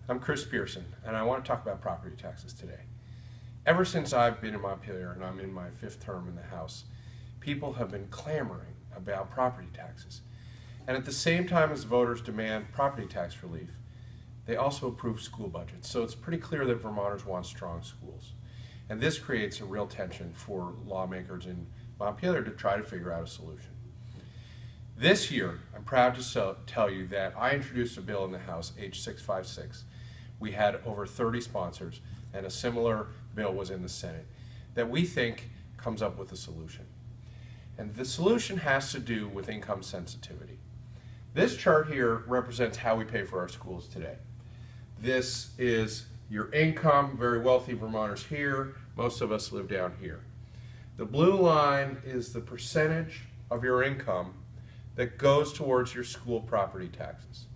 I'm Chris Pearson, and I want to talk about property taxes today. Ever since I've been in Montpelier, and I'm in my 5th term in the House, people have been clamoring about property taxes. And at the same time as voters demand property tax relief, they also approve school budgets. So it's pretty clear that Vermonters want strong schools. And this creates a real tension for lawmakers in Montpelier to try to figure out a solution. This year, I'm proud to tell you that I introduced a bill in the House, H 656. We had over 30 sponsors, and a similar bill was in the Senate, that we think comes up with a solution. And the solution has to do with income sensitivity. This chart here represents how we pay for our schools today. This is your income, very wealthy Vermonters here, most of us live down here. The blue line is the percentage of your income that goes towards your school property taxes.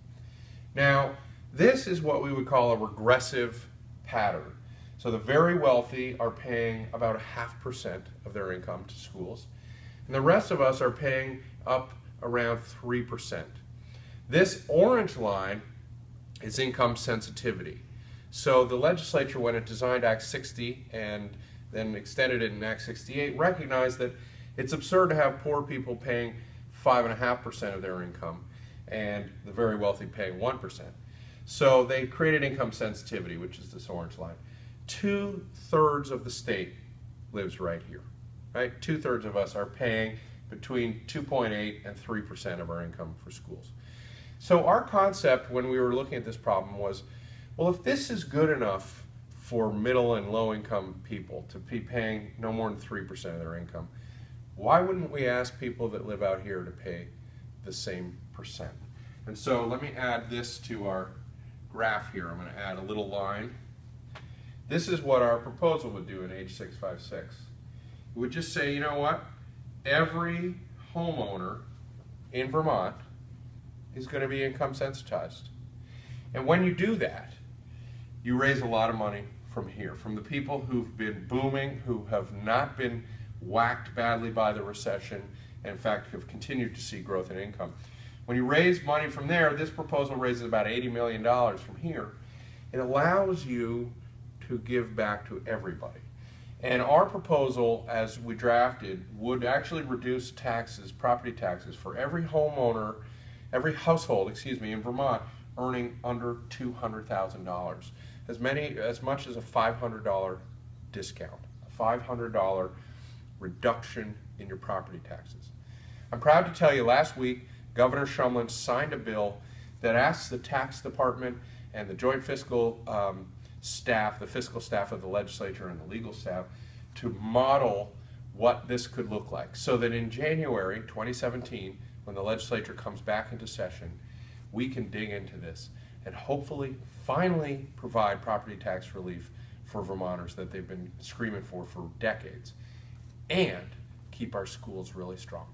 Now, this is what we would call a regressive pattern. So the very wealthy are paying about 0.5% of their income to schools, and the rest of us are paying up around 3%. This orange line is income sensitivity. So the legislature, when it designed Act 60 and then extended it in Act 68, recognized that it's absurd to have poor people paying 5.5% of their income and the very wealthy paying 1%. So they created income sensitivity, which is this orange line. 2/3 of the state lives right here, right? 2/3 of us are paying between 2.8 and 3% of our income for schools. So our concept when we were looking at this problem was, well, if this is good enough for middle and low income people to be paying no more than 3% of their income, why wouldn't we ask people that live out here to pay the same percent? And so let me add this to our graph here. I'm going to add a little line. This is what our proposal would do in H 656. It would just say, you know what? Every homeowner in Vermont is going to be income sensitized. And when you do that, you raise a lot of money from here, from the people who've been booming, who have not been whacked badly by the recession, and in fact have continued to see growth in income. When you raise money from there, this proposal raises about $80 million from here. It allows you to give back to everybody. And our proposal, as we drafted, would actually reduce taxes, property taxes, for every homeowner, every household, in Vermont, earning under $200,000. As much as a $500 discount, a $500 reduction in your property taxes. I'm proud to tell you last week, Governor Shumlin signed a bill that asks the tax department and the joint fiscal staff, the fiscal staff of the legislature and the legal staff, to model what this could look like, so that in January 2017, when the legislature comes back into session, we can dig into this and hopefully finally provide property tax relief for Vermonters that they've been screaming for decades, and keep our schools really strong.